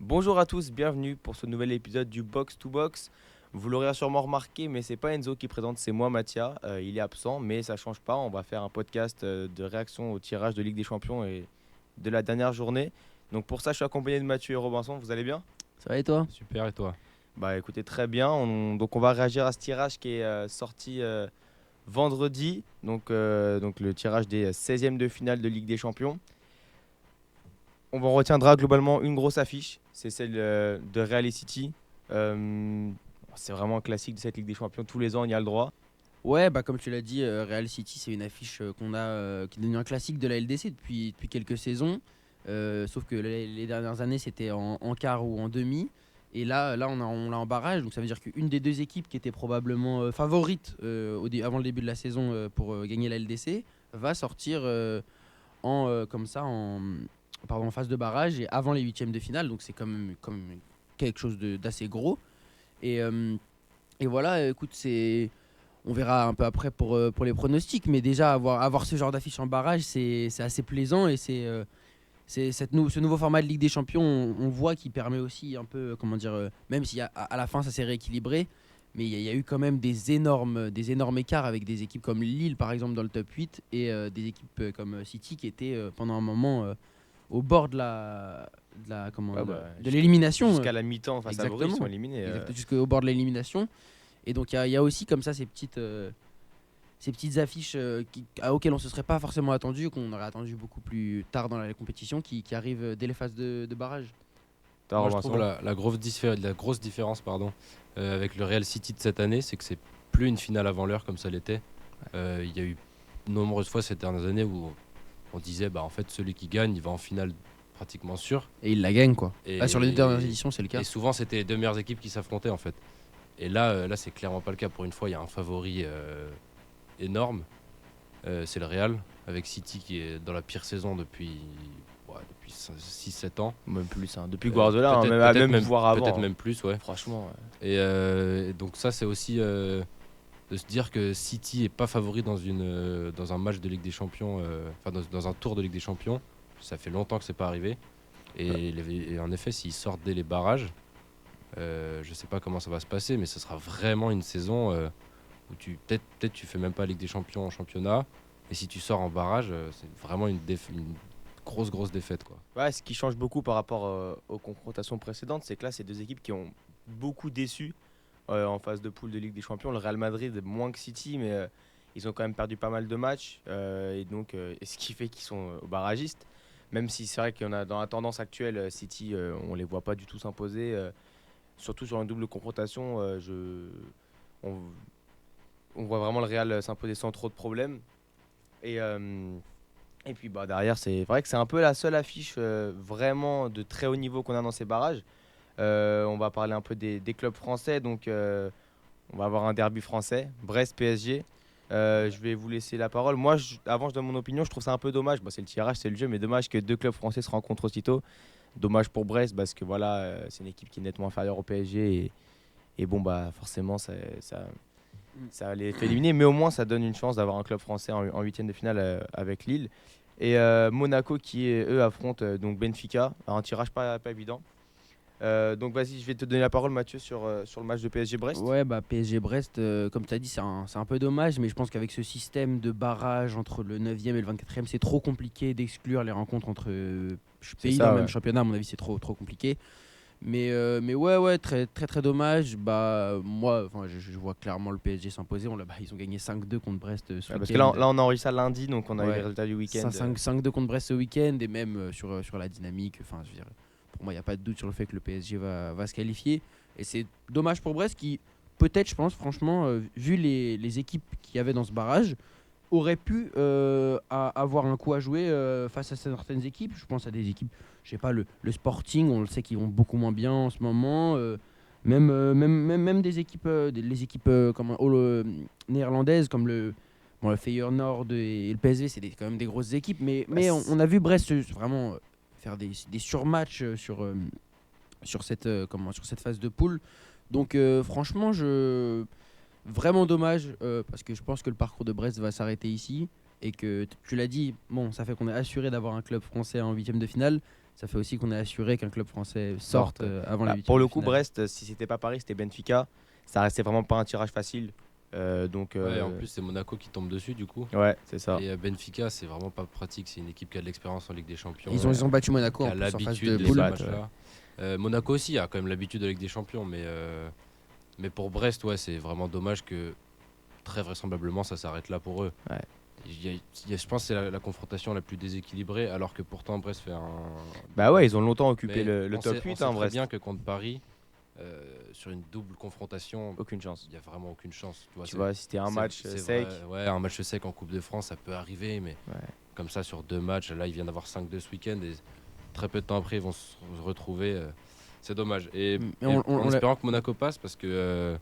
Bonjour à tous, bienvenue pour ce nouvel épisode du Box to Box. Vous l'aurez sûrement remarqué, mais c'est pas Enzo qui présente, c'est moi, Mathia. Il est absent, mais ça change pas. On va faire un podcast de réaction au tirage de Ligue des Champions et de la dernière journée. Donc pour ça, je suis accompagné de Mathieu et Robinson. Vous allez bien? Ça va et toi? Super, et toi? Bah écoutez, très bien. Donc on va réagir à ce tirage qui est sorti vendredi. Donc le tirage des 16e de finale de Ligue des Champions. On retiendra globalement une grosse affiche, c'est celle de Real et City. Euh, c'est vraiment un classique de cette Ligue des Champions, tous les ans il y a le droit. Ouais, bah comme tu l'as dit, Real City, c'est une affiche qui est devenue un classique de la LDC depuis quelques saisons. Sauf que les dernières années, c'était en quart ou en demi. Et là on l'a en barrage. Donc ça veut dire qu'une des deux équipes qui était probablement favorite avant le début de la saison pour gagner la LDC va sortir comme ça en phase de barrage et avant les huitièmes de finale. Donc c'est comme quelque chose d'assez gros. Et, euh, et voilà, écoute, on verra un peu après pour les pronostics, mais déjà avoir ce genre d'affiche en barrage, c'est assez plaisant et ce nouveau format de Ligue des Champions, on voit qu'il permet aussi un peu, comment dire, même si à la fin ça s'est rééquilibré, mais il y a eu quand même des énormes écarts avec des équipes comme Lille par exemple dans le top 8 et des équipes comme City qui étaient pendant un moment au bord Ouais, bah, de l'élimination. Jusqu'à la mi-temps face à Bruges, ils sont Exactement. éliminés. Jusqu'au bord de l'élimination. Et donc il y a aussi comme ça ces petites affiches auxquelles on ne se serait pas forcément attendu, qu'on aurait attendu beaucoup plus tard dans la compétition, qui arrivent dès les phases de barrage. T'as Moi, je Robinson. trouve la grosse différence avec le Real City de cette année, c'est que c'est plus une finale avant l'heure comme ça l'était. Il y a eu de nombreuses fois ces dernières années où on disait en fait celui qui gagne il va en finale pratiquement sûr. Et ils la gagnent, quoi. Et, Là, sur les deux dernières éditions, c'est le cas. et souvent c'était les deux meilleures équipes qui s'affrontaient en fait. Et là c'est clairement pas le cas. Pour une fois il y a un favori énorme. C'est le Real avec City qui est dans la pire saison depuis 6-7 ans. Même plus, hein. Depuis Guardiola, hein, Peut-être même voire avant. peut-être même plus, ouais. Franchement, ouais. Et donc ça, c'est aussi de se dire que City est pas favori dans un match de Ligue des Champions, dans un tour de Ligue des Champions. Ça fait longtemps que c'est pas arrivé. Et en effet, s'ils sortent dès les barrages, je sais pas comment ça va se passer, mais ce sera vraiment une saison où peut-être tu fais même pas Ligue des Champions en championnat. Et si tu sors en barrage, c'est vraiment une grosse défaite, quoi. Ouais, ce qui change beaucoup par rapport aux confrontations précédentes, c'est que là, c'est deux équipes qui ont beaucoup déçu en phase de poule de Ligue des Champions. Le Real Madrid, moins que City, mais ils ont quand même perdu pas mal de matchs. Et ce qui fait qu'ils sont barragistes. Même si c'est vrai qu'on a dans la tendance actuelle, City, on les voit pas du tout s'imposer. Surtout sur une double confrontation, on, on voit vraiment le Real s'imposer sans trop de problèmes. Et, euh, et puis derrière, c'est vrai que c'est un peu la seule affiche vraiment de très haut niveau qu'on a dans ces barrages. On va parler un peu des clubs français. Donc, on va avoir un derby français, Brest-PSG. Je vais vous laisser la parole. Moi, avant je donne mon opinion, je trouve ça un peu dommage. C'est le tirage, c'est le jeu, mais dommage que deux clubs français se rencontrent aussitôt. Dommage pour Brest parce que voilà, c'est une équipe qui est nettement inférieure au PSG. Et bon, forcément, ça les fait éliminer. Mais au moins, ça donne une chance d'avoir un club français en huitième de finale avec Lille. Et Monaco qui, eux, affrontent donc Benfica. Alors, un tirage pas évident. Donc vas-y, je vais te donner la parole Mathieu sur le match de PSG-Brest. Ouais, bah PSG Brest, comme tu as dit, c'est un peu dommage, mais je pense qu'avec ce système de barrage entre le 9e et le 24e, c'est trop compliqué d'exclure les rencontres entre pays ça, dans le ouais. même championnat. À mon avis, c'est trop compliqué. Mais ouais, très très très dommage. Bah moi, enfin, je vois clairement le PSG s'imposer. Ils ont gagné 5-2 contre Brest ce Parce que là, week-end. là, on enregistre ça lundi, donc on a eu les Ouais, résultats du week-end. 5-2 contre Brest ce week-end et même sur la dynamique. Enfin, je veux dire, pour moi, il n'y a pas de doute sur le fait que le PSG va se qualifier. Et c'est dommage pour Brest qui, peut-être, je pense, franchement, vu les équipes qu'il y avait dans ce barrage, aurait pu avoir un coup à jouer face à certaines équipes. Je pense à des équipes, je sais pas, le Sporting, on le sait qu'ils vont beaucoup moins bien en ce moment. Même des équipes, les équipes néerlandaises comme le Feyenoord et le PSV, c'est quand même des grosses équipes. Mais on a vu Brest vraiment faire des surmatchs sur cette phase de poule. Donc franchement, vraiment dommage parce que je pense que le parcours de Brest va s'arrêter ici et que tu l'as dit, bon, ça fait qu'on est assuré d'avoir un club français en huitième de finale. ça fait aussi qu'on est assuré qu'un club français sorte avant les huitièmes Pour le de coup, finale. Brest, si c'était pas Paris, c'était Benfica. Ça restait vraiment pas un tirage facile. Donc, Ouais, en plus, c'est Monaco qui tombe dessus, du coup. ouais, c'est ça. Et Benfica, c'est vraiment pas pratique. C'est une équipe qui a de l'expérience en Ligue des Champions. Ils ont battu Monaco qui en a plus en phase l'habitude de de poule. ces battre, matchs-là. Monaco aussi a quand même l'habitude de la Ligue des Champions, mais pour Brest, ouais, c'est vraiment dommage que très vraisemblablement ça s'arrête là pour eux. Ouais. Je pense que c'est la confrontation la plus déséquilibrée, alors que pourtant Brest fait un. Bah ouais, ils ont longtemps occupé Mais le on top sait- 8, on sait hein, très Brest. bien que contre Paris, sur une double confrontation, Aucune chance. il n'y a vraiment aucune chance. Tu vois, si c'était un match sec. Ouais, un match sec en Coupe de France, ça peut arriver, mais Ouais. comme ça sur 2 matchs, là, ils viennent d'avoir 5-2 ce week-end et très peu de temps après, ils vont se retrouver. C'est dommage. Et Mais en espérant que Monaco passe, parce que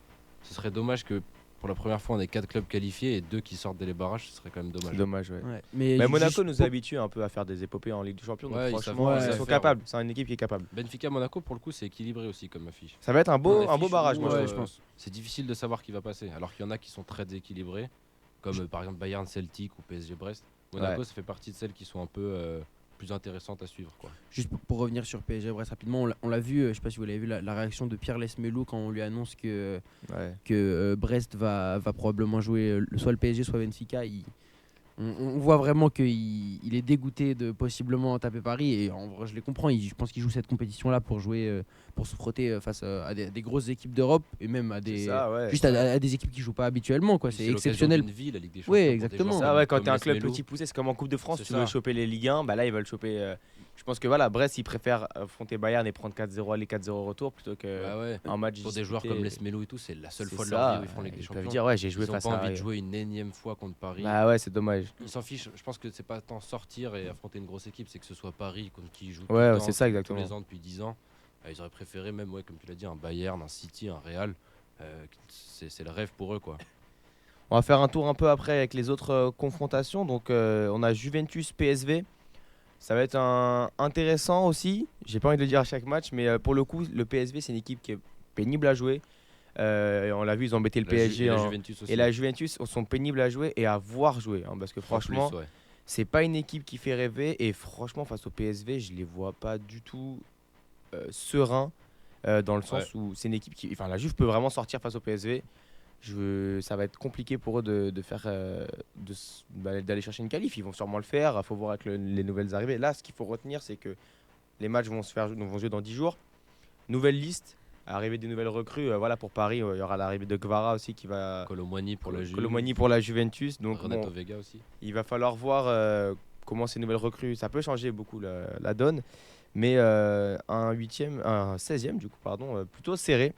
ce serait dommage que pour la première fois, on ait 4 clubs qualifiés et 2 qui sortent dès les barrages, ce serait quand même dommage. C'est dommage, ouais. Ouais. Mais Mais juste Monaco nous pour- habitue un peu à faire des épopées en Ligue des Champions. Donc Ouais, ils franchement, savent ils faire, sont capables. C'est une équipe qui est capable. Benfica-Monaco, pour le coup, c'est équilibré aussi comme affiche. Ça va être un Une beau affiche barrage, où, moi, Ouais, je je trouve. pense. C'est difficile de savoir qui va passer, alors qu'il y en a qui sont très déséquilibrés, comme par exemple Bayern Celtic ou PSG Brest. Monaco, Ouais. ça fait partie de celles qui sont un peu plus intéressantes à suivre, quoi. Juste pour revenir sur PSG Brest rapidement, on l'a vu, je sais pas si vous l'avez vu, la réaction de Pierre Lesmelou quand on lui annonce que Brest va probablement jouer soit le PSG soit Benfica. On voit vraiment qu'il est dégoûté de possiblement taper Paris et en vrai je les comprends. Je pense qu'il joue cette compétition là pour jouer, pour se frotter face à des grosses équipes d'Europe et même à C'est des ça, ouais. juste à des équipes qui jouent pas habituellement quoi. Puis C'est l'occasion exceptionnel. d'une vie, la Ligue des Champions, Ouais, pour des exactement. joueurs Ça, comme- ouais, quand comme t'es un club Lesmelou. petit poussé, c'est comme en Coupe de France, C'est tu ça. veux choper les Ligue 1, bah là ils veulent choper. Je pense que voilà, Brest ils préfèrent affronter Bayern et prendre 4-0 aller 4-0 retour plutôt que Bah ouais. un match Pour des joueurs disputé. comme Lesmelou et tout, c'est la seule C'est fois de ça, leur vie où ils font la Ligue des ils peuvent Champions. dire ouais, j'ai joué Ils ont face pas à envie de Paris. jouer une énième fois contre Paris. Bah ouais, c'est dommage. Ils s'en fichent. Je pense que c'est pas tant sortir et affronter une grosse équipe, c'est que ce soit Paris contre qui ils jouent tout Ouais, le ouais, temps, c'est ça, tous exactement. les ans depuis 10 ans. Ils auraient préféré même, ouais, comme tu l'as dit, un Bayern, un City, un Real. C'est le rêve pour eux, quoi. On va faire un tour un peu après avec les autres confrontations. Donc on a Juventus PSV. Ça va être intéressant aussi. J'ai pas envie de le dire à chaque match, mais pour le coup, le PSV c'est une équipe qui est pénible à jouer. Et on l'a vu, ils ont embêté le PSG et la en- Juventus aussi. et la Juventus sont pénibles à jouer et à voir jouer. Hein, parce que En plus, franchement, ouais. c'est pas une équipe qui fait rêver. Et franchement, face au PSV, je les vois pas du tout sereins. Dans le sens où c'est une équipe qui. Enfin, la Juve peut vraiment sortir face au PSV. Ça va être compliqué pour eux de faire d'aller chercher une qualif. Ils vont sûrement le faire. Il faut voir avec les nouvelles arrivées. Là, ce qu'il faut retenir, c'est que les matchs vont jouer dans 10 jours. Nouvelle liste, arrivée des nouvelles recrues. Voilà, pour Paris, il y aura l'arrivée de Kvara aussi qui va. Colomboigny pour la Juve. Colomboigny pour la Juventus. Donc Renato bon, Vega aussi. il va falloir voir comment ces nouvelles recrues. Ça peut changer beaucoup la donne. Mais un 16e du coup, pardon, plutôt serré.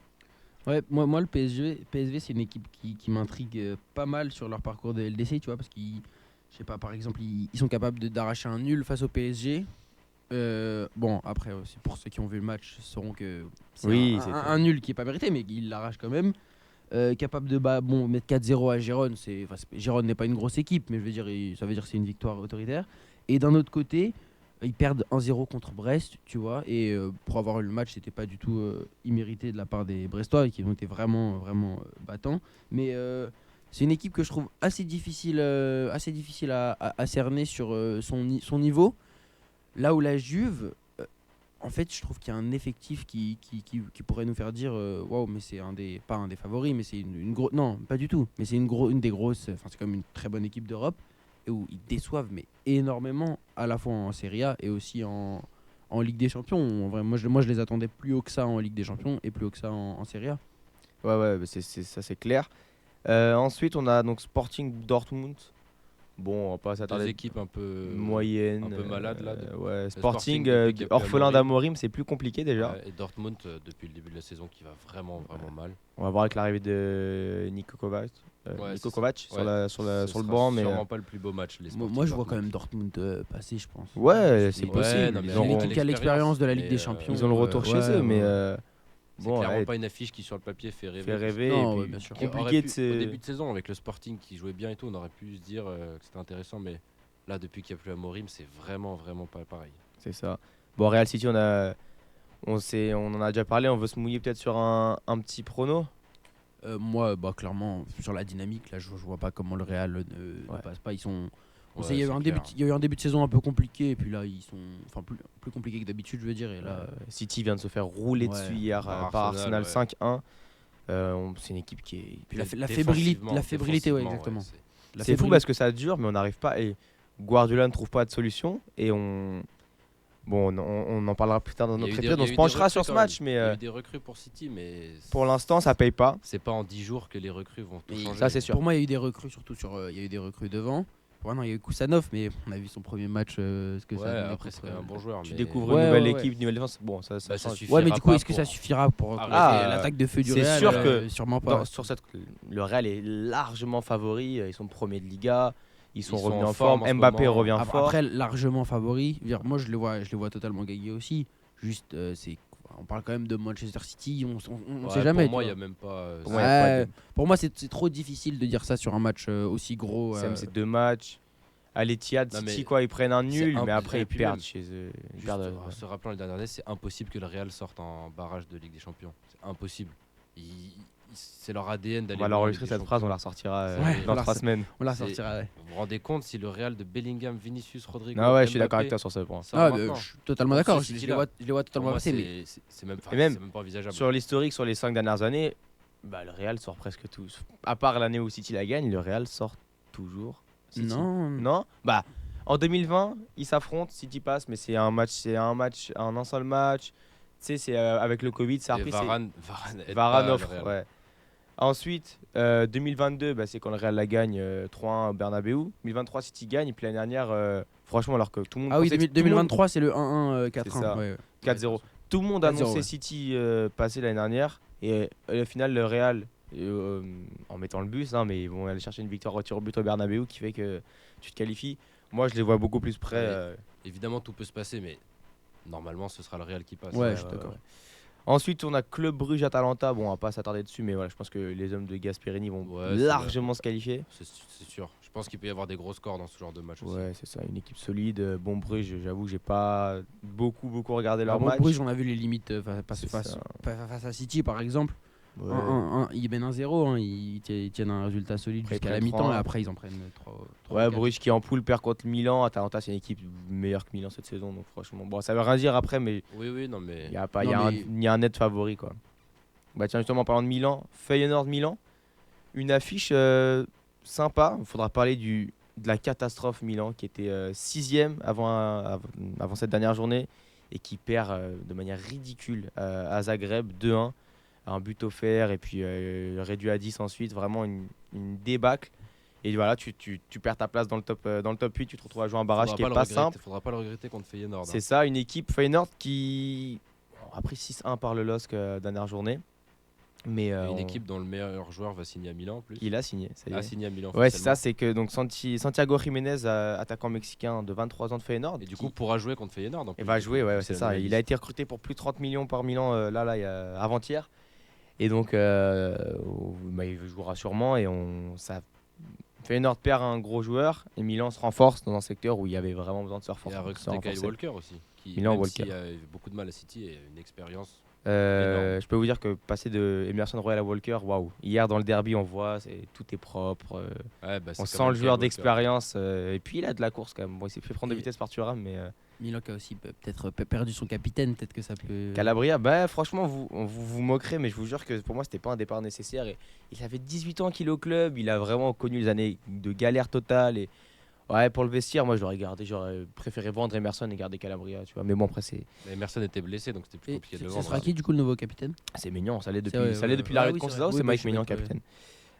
Ouais, moi le PSV c'est une équipe qui m'intrigue pas mal sur leur parcours de LDC, tu vois, parce qu'ils, je sais pas, par exemple, ils sont capables d'arracher un nul face au PSG. Bon, après, c'est pour ceux qui ont vu le match, sauront que c'est Oui, un, c'est un nul qui est pas mérité, mais ils l'arrachent quand même. Capable de mettre 4-0 à Gérone, Gérone n'est pas une grosse équipe, mais je veux dire, ça veut dire que c'est une victoire autoritaire. Et d'un autre côté, ils perdent 1-0 contre Brest, tu vois, et pour avoir eu le match, c'était pas du tout immérité de la part des Brestois, qui ont été vraiment battants. Mais c'est une équipe que je trouve assez difficile à cerner sur son niveau. Là où la Juve, en fait, je trouve qu'il y a un effectif qui pourrait nous faire dire waouh, mais c'est pas un des favoris, mais c'est une grosse. Non, pas du tout. Mais c'est une des grosses. Enfin, c'est comme une très bonne équipe d'Europe et où ils déçoivent, mais énormément, à la fois en Serie A et aussi en Ligue des Champions. En vrai, moi, je les attendais plus haut que ça en Ligue des Champions et plus haut que ça en Serie A. Ouais, bah ça c'est clair. Ensuite, on a donc Sporting Dortmund. Bon, on va pas Deux s'attarder. équipes un peu moyenne. un peu malades, là, ouais, Sporting, Sporting, depuis qu'il y a plus orphelin Amorim. d'Amorim, c'est plus compliqué déjà. Et Dortmund depuis le début de la saison qui va vraiment mal. On va voir avec l'arrivée de Niko Kovac, Ouais, Niko c'est Kovac ça. sur, Ouais. sur Ce le sera banc. Mais sûrement pas le plus beau match. Les Moi, je vois Sporting quand même Dortmund. Dortmund passer, je pense. ouais, c'est Ouais, possible. non, mais Ils c'est ont- une une équipe qui a l'expérience de la Ligue mais, des Champions. Ils ont le retour chez ouais, eux, mais C'est bon, clairement ouais, pas une affiche qui sur le papier fait rêver. fait rêver. Non, et ouais, puis bien sûr. Qui aurait compliqué pu- de se. Au début de saison, avec le Sporting qui jouait bien et tout, on aurait pu se dire que c'était intéressant, mais là, depuis qu'il n'y a plus Amorim, c'est vraiment pas pareil. C'est ça. Bon, Real City, on en a déjà parlé. On veut se mouiller peut-être sur un petit prono. Moi, clairement, sur la dynamique, là, je vois pas comment le Real ne passe pas. On sait, il y a eu un début de saison un peu compliqué, et puis là, ils sont plus compliqués que d'habitude, je veux dire. Et là, City vient de se faire rouler Ouais. dessus hier Par par Arsenal Arsenal, 5-1. C'est une équipe qui est. puis la Défensivement, fébrilité, ouais, défensivement, exactement. La C'est fou fébrilité. parce que ça dure, mais on n'arrive pas. Et Guardiola ne trouve pas de solution. Et on. Bon, on en parlera plus tard dans Il y a notre eu des- épisode. il y On a se eu des penchera recrues sur ce quand match, même. mais Il y a eu des recrues pour City, mais pour l'instant, ça paye pas. c'est pas en 10 jours que les recrues vont tout Mais changer. ça, c'est sûr. Pour moi, il y a eu des recrues, surtout il y a eu des recrues devant. Pour moi, non, il y a eu Kusanov, mais on a vu son premier match. Ce que Ouais, ça a donné après, c'est contre, quand même un bon joueur. Tu mais- découvres Ouais, une nouvelle ouais, équipe, une nouvelle défense. Bon, ça Bah, ça change. suffit. Ouais, mais du coup, pas est-ce que ça pour- suffira pour Ah, arrêter ah, l'attaque de feu du c'est Real? sûr que Sûrement pas. Sur le Real est largement favori. Ils sont premiers de Liga. Ils sont Ils sont revenus en en forme forme. en ce Mbappé moment. revient fort. Après, largement favori. Je veux dire, moi, je les vois totalement gagner aussi. Juste, on parle quand même de Manchester City. On Ouais, sait jamais. Pour moi, tu il n'y vois. a même pas. Pour moi, y a pas de- Pour moi, c'est trop difficile de dire ça sur un match aussi gros. C'est deux matchs. À l'Etihad, Non, City, mais quoi, ils prennent un nul, c'est mais après et ils puis perdent même, chez eux. Ils Juste, perdent, en se rappelant les dernières années, c'est impossible que le Real sorte en barrage de Ligue des Champions. C'est impossible. C'est leur ADN On d'aller. va loin en l'enregistrer Ligue des cette phrase, on la Champions. ressortira Ouais, dans voilà, 3 c'est- semaines. On la C'est- sortira, ouais. Vous vous rendez compte si le Real de Bellingham, Vinicius, Rodrigo. Ah ouais, je suis d'accord Mbappé avec toi sur ce point. sort Ah, maintenant. je suis totalement Pour d'accord. ce Je les City-là, vois Pour totalement moi, passer. Mais c'est même, Et même, c'est même pas envisageable. Sur l'historique, sur les 5 dernières années, bah, le Real sort presque tous. À part l'année où City la gagne, le Real sort toujours. City. non. Non. Bah, en 2020, ils s'affrontent, City passe, mais c'est un seul match. Tu sais, c'est avec le Covid, ça a Et repris. Varane aide Varane pas le offre, Real. ouais. Ensuite, 2022, bah, c'est quand le Real la gagne 3-1 au Bernabeu. 2023, City gagne. Et puis l'année dernière, franchement, alors que tout le monde Ah oui, pensait que tout le monde- 2023, c'est le 1-1 C'est 4-1. ça. ouais. 4-0. Tout le monde 4-0, annonçait ouais. City passer l'année dernière. Et au final, le Real, en mettant le bus, hein, mais ils vont aller chercher une victoire au tir au but au Bernabeu qui fait que tu te qualifies. Moi, je les vois beaucoup plus près. Ouais. Évidemment, tout peut se passer, mais normalement, ce sera le Real qui passe. Ouais, je suis d'accord. Ensuite, on a Club Brugge Atalanta. Bon, on va pas s'attarder dessus, mais voilà, je pense que les hommes de Gasperini vont Ouais, c'est largement se qualifier. C'est sûr. Je pense qu'il peut y avoir des gros scores dans ce genre de match aussi. Ouais, c'est ça, une équipe solide. Bon, Bruges, j'avoue, j'ai pas beaucoup regardé leur Alors, match. Bruges, on a vu les limites C'est face ça. à City, par exemple. Ouais. Ils mènent 1-0, hein, ils tiennent un résultat solide Après, ils jusqu'à la prennent mi-temps, 3-1. et après ils en prennent 3. Ouais, Bruges qui en poule perd contre Milan. Atalanta, c'est une équipe meilleure que Milan cette saison. Donc franchement, bon, ça veut rien dire après, mais Oui, non, mais. il y a pas, Non, il y a mais- il y a un net favori quoi. Bah tiens, justement en parlant de Milan, Feyenoord Milan, une affiche sympa. Il faudra parler de la catastrophe Milan qui était 6ème avant cette dernière journée et qui perd de manière ridicule à Zagreb 2-1. Un but offert et puis réduit à 10 ensuite. Vraiment une débâcle. Et voilà, tu perds ta place dans le top 8. Tu te retrouves à jouer un barrage qui est pas simple. Faudra pas le regretter contre Feyenoord. C'est ça, une équipe Feyenoord qui a pris 6-1 par le LOSC dernière journée. Mais Une équipe dont le meilleur joueur va signer à Milan en plus. il a signé. Ça y est. a signé à Milan. Ouais, c'est ça, officiellement. c'est que donc Santiago Jiménez, attaquant mexicain de 23 ans de Feyenoord, Et du coup, pourra jouer contre Feyenoord. en il plus, va du jouer, coup, ouais, c'est c'est la ça. nouvelle Il a liste. été recruté pour plus de 30 millions par Milan avant-hier. Et donc, il jouera sûrement. Et Feyenoord perd un gros joueur et Milan se renforce dans un secteur où il y avait vraiment besoin de se Il renforcer. a recruté Kyle Walker aussi. Qui, Milan même Walker. s'il a eu beaucoup de mal à City, et une expérience. Je peux vous dire que passer de Emerson Royal à Walker, waouh. Hier dans le derby, on voit, tout est propre. Ouais, bah, On c'est sent quand le même joueur Kyle Walker. d'expérience. Et puis il a de la course quand même. Bon, il s'est fait prendre de Et- vitesse par Thuram, mais Milan qui a aussi peut-être perdu son capitaine, peut-être que ça peut. Calabria, bah franchement, vous moquerez, mais je vous jure que pour moi, c'était pas un départ nécessaire. Et il avait 18 ans qu'il est au club. Il a vraiment connu les années de galère totale. Et ouais, pour le vestiaire, moi, j'aurais préféré vendre Emerson et garder Calabria, tu vois. Mais bon, après, c'est Mais Emerson était blessé, donc c'était plus Et compliqué de le ce vendre. sera qui du coup le nouveau capitaine? Maignan, ça l'est depuis, vrai, ça l'est ouais, depuis ouais. l'arrêt Ah de oui, c'est Conceição, vrai. c'est Oui, Mike je suis Maignan d'accord, capitaine.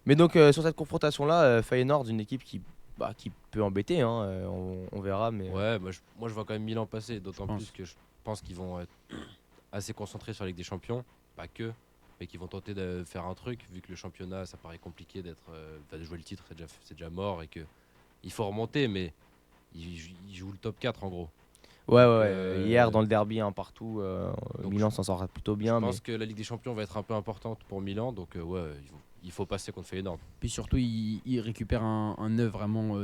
Mais donc, sur cette confrontation-là, Feyenoord, une équipe qui peut embêter, hein, on verra. Mais Ouais, moi je vois quand même Milan passer, d'autant Je pense. plus que je pense qu'ils vont être assez concentrés sur la Ligue des Champions, pas que, mais qu'ils vont tenter de faire un truc, vu que le championnat ça paraît compliqué de jouer le titre, c'est déjà mort et que il faut remonter, mais ils jouent le top 4 en gros. ouais. Hier, dans le derby, partout, donc Milan s'en sort plutôt bien. Je Mais pense que la Ligue des Champions va être un peu importante pour Milan, donc ouais, il faut passer contre Feyenoord. Puis surtout, il récupère un neuf vraiment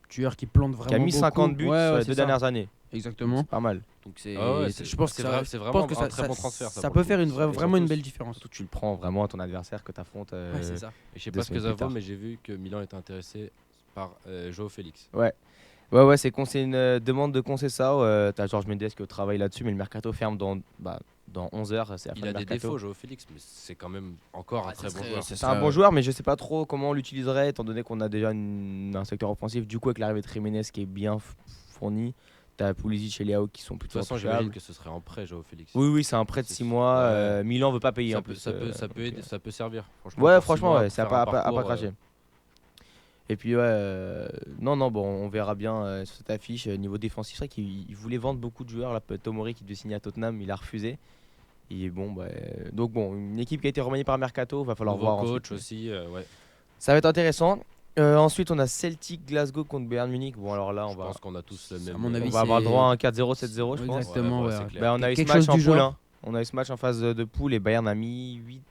tueur qui plante vraiment. qui a mis beaucoup. 50 buts Ouais, sur ouais, les c'est 2 ça. dernières années. Exactement. C'est pas mal. Donc c'est. Ah ouais, je pense que c'est je vraiment pense que un ça, très ça- bon transfert. ça pour peut le coup. faire Et vraiment surtout, une belle différence. Surtout, tu le prends vraiment à ton adversaire que tu affrontes. Ouais, c'est ça. Et je sais deux pas ce que semaines ça plus tard. vaut, mais j'ai vu que Milan était intéressé par Joao Félix. Ouais, c'est une demande de Conceição. T'as Georges Mendes qui travaille là-dessus, mais le mercato ferme dans 11 heures. C'est la fin Il du a des mercato. défauts, Joao Félix, mais c'est quand même encore un très bon joueur. C'est un bon joueur, mais je sais pas trop comment on l'utiliserait, étant donné qu'on a déjà un secteur offensif. Du coup, avec l'arrivée de Jiménez qui est bien fourni, t'as Pulisic et Leao qui sont De toute plutôt façon, intouchables. j'imagine que ce serait en prêt, Joao Félix. Oui, c'est un prêt de C'est 6 sûr. mois. Ouais. Milan veut pas payer Ça en peut, plus. ça peut, ça donc, peut aider, ça peut servir. Ouais, pour franchement, six mois, ouais, c'est pour faire à un pas parcours, cracher. Et puis, ouais, non, bon, on verra bien sur cette affiche. Niveau défensif, c'est vrai qu'il voulait vendre beaucoup de joueurs. Là, Tomori qui devait signer à Tottenham, il a refusé. Et bon, donc, bon, une équipe qui a été remaniée par Mercato, va falloir nouveau voir coach ensuite. aussi, ouais. Ça va être intéressant. Ensuite, on a Celtic Glasgow contre Bayern Munich. Bon, alors là, Je pense qu'on a tous le même. à mon on avis, va avoir c'est- droit à un 4-0, 7-0, je pense. Exactement, ouais. c'est clair. On a eu ce Quelque match chose en du poule. genre. Hein. On a eu ce match en phase de poule et Bayern a mis 8.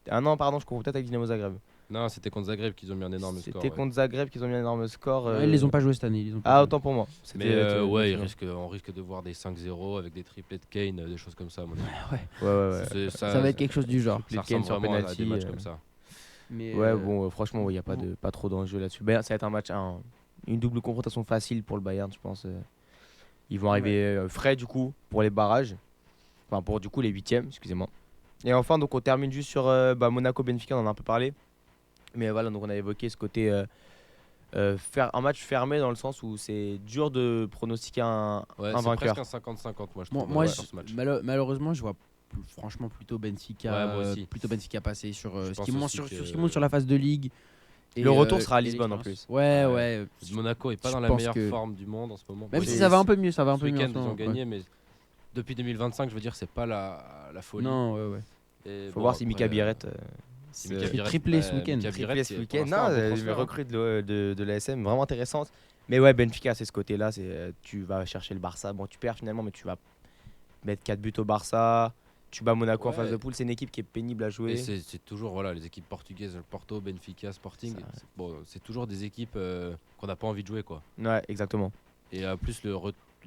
Ah non, pardon, je confonds peut-être avec Dynamo Zagreb. Non, c'était contre Zagreb qu'ils ont mis un énorme score. C'était contre Zagreb qu'ils ont mis un énorme score. Ouais, ils les ont pas joués cette année. ils les ont pas Ah, joués. autant pour moi. Mais on risque de voir des 5-0 avec des triplés de Kane, des choses comme ça. À mon avis. Ouais. Ça va être quelque chose du genre. Ça Kane ressemble sur vraiment à penalty, des matchs comme ça. Mais, Ouais, bon, franchement, il n'y a pas trop d'enjeu là-dessus. Bayern, ça va être un match, une double confrontation facile pour le Bayern, je pense. Ils vont arriver frais, du coup, pour les barrages. Enfin, pour, du coup, les huitièmes, excusez-moi. Et enfin, donc, on termine juste sur Monaco-Benfica, on en a un peu parlé. Mais voilà, donc on a évoqué ce côté faire un match fermé dans le sens où c'est dur de pronostiquer un Ouais, un c'est vainqueur. presque un 50-50, moi, je Moi, trouve, moi, sur ce match. malheureusement, je vois franchement plutôt Benfica, Ouais, moi aussi. passer sur Je ce pense qui monte aussi sur que- ce qui monte sur la phase de ligue. Le retour sera à et Lisbonne, en l'expérience. plus. Ouais. Monaco est pas Je dans la pense meilleure que- forme du monde en ce moment. Même Bon, si ils- ça va un peu mieux, ce en week-end, ce ils ont moment, gagné, mais depuis 2025, je veux dire, c'est pas la folie. Non, ouais. Et Faut bon, voir si Mika après, Biarret. si Mika Biarret- triplé ce bah, week-end. Mika Biarret, Triplé ce qui est week-end. pour l'instant un bon Non, transfert, hein. recrue de l'ASM, vraiment intéressante. Mais ouais, Benfica, c'est ce côté-là. Tu vas chercher le Barça. Bon, tu perds finalement, mais tu vas mettre 4 buts au Barça. Tu bats Monaco en Ouais. phase de poule. C'est une équipe qui est pénible à jouer. Et c'est toujours voilà, les équipes portugaises, Porto, Benfica, Sporting. Ça, ouais. C'est toujours des équipes qu'on n'a pas envie de jouer, quoi. Ouais, exactement. Et en plus, le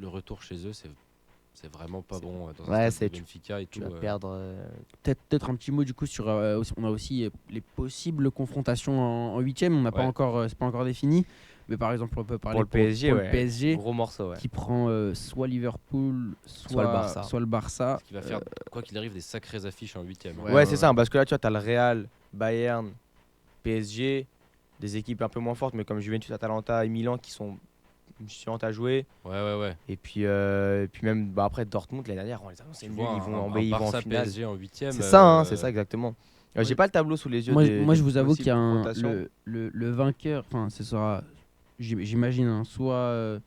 retour chez eux, c'est vraiment pas bon dans Ouais, un stade de tu- Benfica et Tu tout. vas perdre. Peut-être un petit mot du coup sur. On a aussi les possibles confrontations en huitième. On n'a pas Ouais. encore, c'est pas encore défini. Mais par exemple, on peut parler Pour le PSG, pour ouais. le PSG Gros morceau, ouais. qui prend soit Liverpool, Soit le Barça. soit le Barça. Ce qui va faire, quoi qu'il arrive, des sacrées affiches en huitième. Ouais, c'est ça. Parce que là, tu vois, t'as le Real, Bayern, PSG, des équipes un peu moins fortes, mais comme Juventus, Atalanta et Milan qui sont chiantes à jouer. Ouais. Et puis même après Dortmund l'année dernière, on les a annoncés Tu nuls, vois, ils vont en Barça finale. PSG en huitième. C'est ça exactement. J'ai Ouais. pas le tableau sous les yeux. Moi, des je vous avoue qu'il y a possibles un, confrontations. le vainqueur. Enfin, ce sera, j'imagine, soit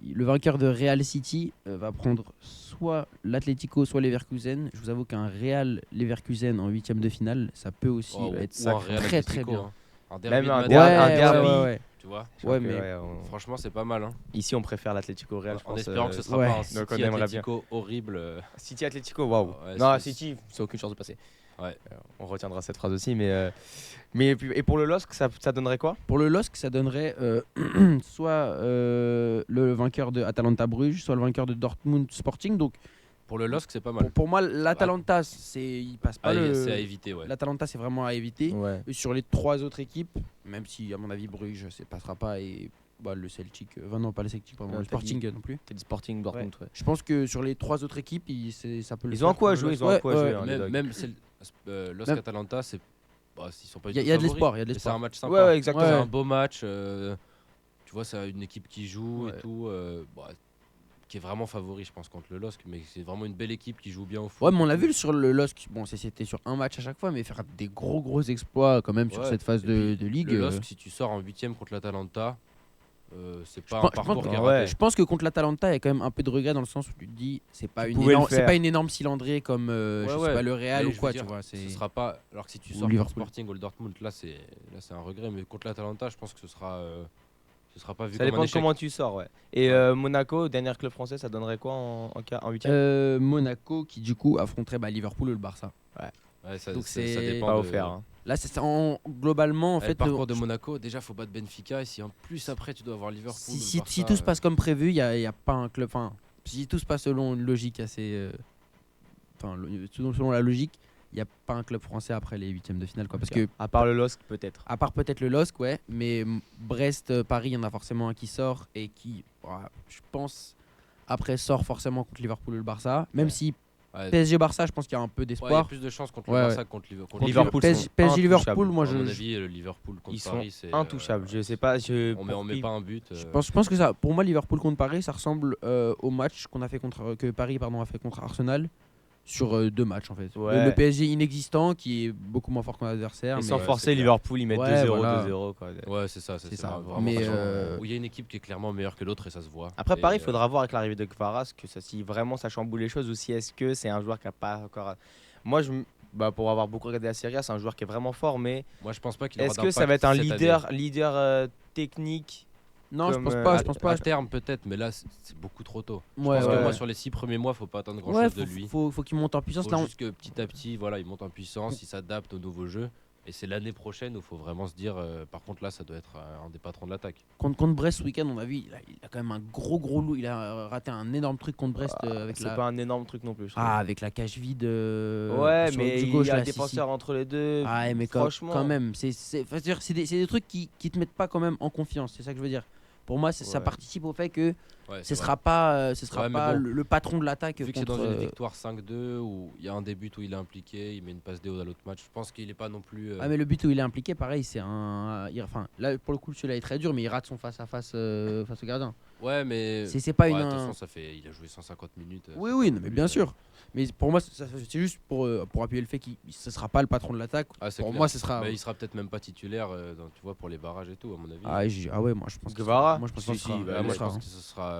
le vainqueur de Real City va prendre soit l'Atlético, soit Leverkusen. Je vous avoue qu'un Real Leverkusen en huitième de finale, ça peut aussi être ou un Real très Atlético, bien. hein. Un derby Même un de derby, Madrid, un derby. ouais. tu vois. Je crois Ouais, que, mais Franchement, c'est pas mal. Hein. ici on préfère l'Atlético Real. En espérant que ce sera ouais. pas un Donc, on City aimerait bien. Atlético horrible. City Atlético, waouh. Ouais, Non, c'est- City, c'est aucune chance de passer. Ouais. On retiendra cette phrase aussi, et pour le LOSC, ça donnerait quoi? Pour le LOSC, ça donnerait soit le vainqueur de Atalanta Bruges, soit le vainqueur de Dortmund Sporting. Donc Pour le LOSC, c'est pas mal. pour moi, l'Atalanta, il passe pas C'est à éviter, ouais. L'Atalanta, c'est vraiment à éviter. Ouais. Et sur les trois autres équipes, même si à mon avis Bruges, ça passera pas et le Celtic, non pas le Celtic, pardon, Non, le t'as dit- Sporting non plus. T'as dit Sporting Dortmund, ouais. Je pense que sur les trois autres équipes, ça peut le Ils faire ont à quoi pour le jouer, LOSC. ils ont à quoi Ouais, jouer, ouais. hein. les dogs. Même LOSC Même- Atalanta, c'est. Ils sont pas Il du tout y a de favoris, l'espoir, il y a de mais c'est l'espoir. un match sympa. Ouais, exactement. C'est Ouais. un beau match. Tu vois, c'est une équipe qui joue Ouais. et tout. Qui est vraiment favori, je pense, contre le LOSC. Mais c'est vraiment une belle équipe qui joue bien au foot. Ouais, mais on l'a vu sur le LOSC. Bon, c'était sur un match à chaque fois, mais faire des gros exploits quand même sur Ouais. cette phase Et de puis, ligue. Le LOSC, si tu sors en huitième contre l'Atalanta, c'est pas pense- un parcours je qui est pense- raté. ouais. Je pense que contre l'Atalanta, il y a quand même un peu de regret dans le sens où tu te dis, c'est pas, Tu une pouvais énorme, le c'est faire. pas une énorme cylindrée comme je sais ouais. pas, le Real Mais ou je quoi, veux dire, tu vois. Ce sera pas. Alors que si tu Ou sors contre le Liverpool. Sporting ou le Dortmund, là c'est un regret. Mais contre l'Atalanta, je pense que ce sera pas vu Ça comme un dépend de échec. comment tu sors, ouais. Et Monaco, dernier club français, ça donnerait quoi en huitième? Monaco qui du coup affronterait Liverpool ou le Barça. Ouais, ça, Donc ça c'est dépend Pas de- offert. Hein. Là, c'est globalement en Le fait. parcours de Monaco, déjà faut battre Benfica et si en plus après tu dois avoir Liverpool. ou Si Barça, tout se passe comme prévu, il y a pas un club. Enfin, si tout se passe selon une logique assez. Selon la logique, il n'y a pas un club français après les huitièmes de finale. Quoi, parce que, À part le LOSC, peut-être. à part peut-être le LOSC, ouais, mais Brest, Paris, il y en a forcément un qui sort et qui, je pense, après sort forcément contre Liverpool ou le Barça. Même Ouais. si Ouais. PSG-Barça, je pense qu'il y a un peu Ouais, il y a d'espoir. plus de chances contre Ouais, le ouais. Barça que contre Liverpool. Contre Liverpool PSG, sont PSG Liverpool, intouchables. moi À mon je, avis, le Liverpool contre Ils sont Paris, c'est intouchables. Je sais pas. On met pas un but. je pense que ça, pour moi, Liverpool contre Paris, ça ressemble au match que Paris a fait contre Arsenal sur 2 matchs en fait. Ouais. Le PSG inexistant qui est beaucoup moins fort que l'adversaire. Et mais- sans ouais, forcer, c'est clair. Liverpool, ils mettent Ouais, 2-0, voilà. 2-0. Quoi. Ouais, c'est ça. C'est ça. Vraiment Mais, où il y a une équipe qui est clairement meilleure que l'autre et ça se voit. Après, Et, Paris, il faudra voir avec l'arrivée de Kvaras que si vraiment ça chamboule les choses ou si est-ce que c'est un joueur qui n'a pas encore. Moi, pour avoir beaucoup regardé la Serie A, c'est un joueur qui est vraiment fort, mais Moi, je pense pas qu'il aura est-ce que ça va être d'impact un cette année. leader technique? Non, je Comme, pense pas. Je pense À pas. terme, peut-être, mais là, c'est beaucoup trop tôt. Je Ouais, pense ouais. que moi, sur les 6 premiers mois, faut pas attendre grand-chose Ouais, de lui. faut qu'il monte en puissance. Faut Là, juste que petit à petit, voilà, il monte en puissance, il s'adapte au nouveau jeu. Et c'est l'année prochaine où il faut vraiment se dire, par contre là, ça doit être un des patrons de l'attaque. contre Brest ce week-end, on a vu, il a quand même un gros loup. Il a raté un énorme truc contre Brest avec C'est la. pas un énorme truc non plus. je trouve. Avec la cage vide. Ouais, sur- mais du gauche, il y a là, un défenseur entre les deux. Ah, mais franchement. quand même, c'est des trucs qui te mettent pas quand même en confiance. C'est ça que je veux dire. Pour moi, ça Ouais. participe au fait que Ouais, ce c'est vrai. sera pas, Ouais, mais pas bon, le patron de l'attaque Vu que c'est contre. dans une victoire 5-2 où il y a un début où il est impliqué, il met une passe déo à l'autre match, je pense qu'il est pas non plus. Ah, mais le but où il est impliqué, pareil, c'est enfin, là pour le coup, celui-là est très dur, mais il rate son face à face face au gardien. Ouais, mais. C'est pas Ouais, une. de toute façon, il a joué 150 minutes. Oui, c'est oui, pas non, non mais plus, bien sûr. Mais pour moi, c'est juste pour appuyer le fait qu'il ne sera pas le patron de l'attaque. Ah, c'est Pour clair. moi, ce sera. Mais il sera peut-être même pas titulaire, tu vois, pour les barrages et tout, à mon avis. Ouais, moi je pense que Guevara moi je pense Si, que si, ce sera- bah, Ouais, il moi, le je sera, pense hein. que ce sera.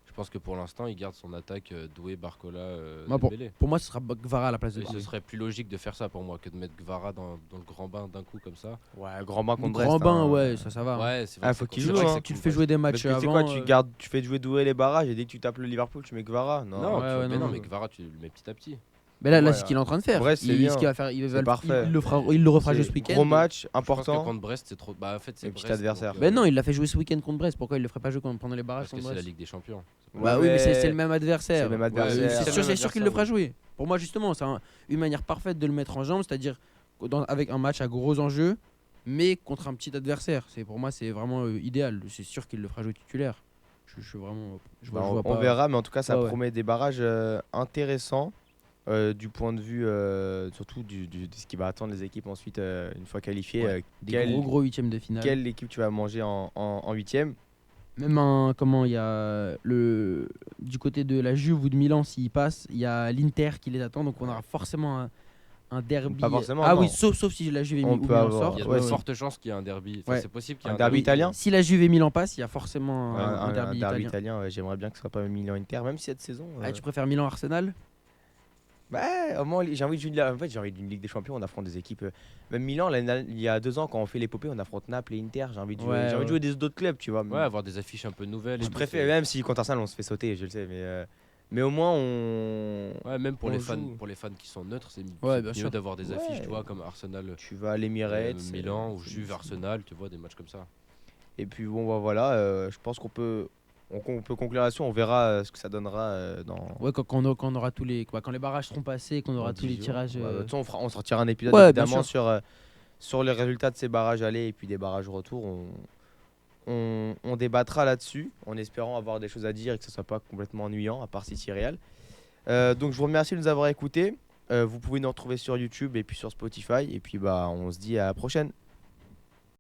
Je pense que pour l'instant, il garde son attaque Doué, Barcola, Moi, Dembélé. pour moi, ce sera Guevara à la place de Et ce Doué. serait plus logique de faire ça pour moi que de mettre Guevara dans le grand bain d'un coup comme ça. Ouais, grand bain contre Grand Brest. bain, hein. ouais, ça va. Ouais, c'est vrai. Ah, que faut c'est qu'il c'est joue, vrai que hein. c'est Tu le cool, fais ouais. jouer des Parce matchs que tu sais avant. quoi, tu fais jouer Doué les barrages et dès que tu tapes le Liverpool, tu mets Guevara. Non. Non, Ouais, mais non. mais Guevara, tu le mets petit à petit. Mais là, Ouais, c'est ce qu'il est en train de faire. Brest, c'est bien. Ce qu'il va faire, C'est parfait. il le refera jouer C'est ce week-end. Gros match, Je pense que important. contre Brest, c'est trop. Bah, en fait, c'est Et petit Brest, adversaire. donc, Ben non, il l'a fait jouer ce week-end contre Brest. Pourquoi il le ferait pas jouer pendant les barrages Parce que contre c'est la Brest Ligue des Champions. Bah Ouais, oui, mais c'est le même adversaire. C'est le même Ouais, adversaire. c'est C'est sûr, le même c'est sûr qu'il le fera adversaire, jouer. Pour moi, justement, c'est une manière parfaite de le mettre en jambe, c'est-à-dire avec un match à gros enjeux, mais contre un petit adversaire. Pour moi, c'est vraiment idéal. C'est sûr qu'il le fera jouer titulaire. Je suis vraiment. Je Bah, vois on pas. verra, mais en tout cas, ça Ouais, ouais. promet des barrages intéressants du point de vue surtout de ce qui va attendre les équipes ensuite une fois qualifiées. Ouais. Des quel- gros huitièmes de finale. Quelle équipe tu vas manger en huitième? Même il y a du côté de la Juve ou de Milan, s'il passe, il y a l'Inter qui les attend, donc on aura forcément un derby. Pas forcément, Ah non. oui, sauf si la Juve et On ou peut Milan avoir- sortent. Il y a de Ouais, ouais. fortes chances qu'il y ait un derby. Enfin, Ouais. c'est possible qu'il y ait Un derby italien? Si la Juve et Milan passent, il y a forcément un Un derby italien. ouais, j'aimerais bien que ce soit pas Milan-Inter, même si cette saison. Ah, tu préfères Milan-Arsenal? Au moins, j'ai envie d'une Ligue des Champions, on affronte des équipes. Même Milan, il y a 2 ans, quand on fait l'épopée, on affronte Naples et Inter. J'ai envie de jouer, Ouais, j'ai envie de ouais. jouer d'autres clubs, tu vois. Ouais, avoir des affiches un peu nouvelles. et Je tout, préfère, c'est- même si contre Arsenal, on se fait sauter, je le sais, mais au moins, on. Ouais, même pour on les fans, joue. pour les fans qui sont neutres, c'est Ouais, bien mieux sûr. d'avoir des affiches, Ouais. tu vois, comme Arsenal, Tu vas à l'Emirates. Milan ou c'est- Juve, Arsenal, tu vois, des matchs comme ça. Et puis, bon, bah, voilà, je pense qu'on peut conclure là-dessus. On verra ce que ça donnera dans. Ouais, quand on aura tous les. Quand les barrages seront passés, qu'on aura dans tous les 10 jours. tirages. Ouais, de toute façon, on sortira un épisode Ouais, bien évidemment sûr. sur les résultats de ces barrages aller et puis des barrages retour. On débattra là-dessus en espérant avoir des choses à dire et que ce soit pas complètement ennuyant à part City Real. Donc je vous remercie de nous avoir écoutés. Vous pouvez nous retrouver sur YouTube et puis sur Spotify. Et puis bah on se dit à la prochaine.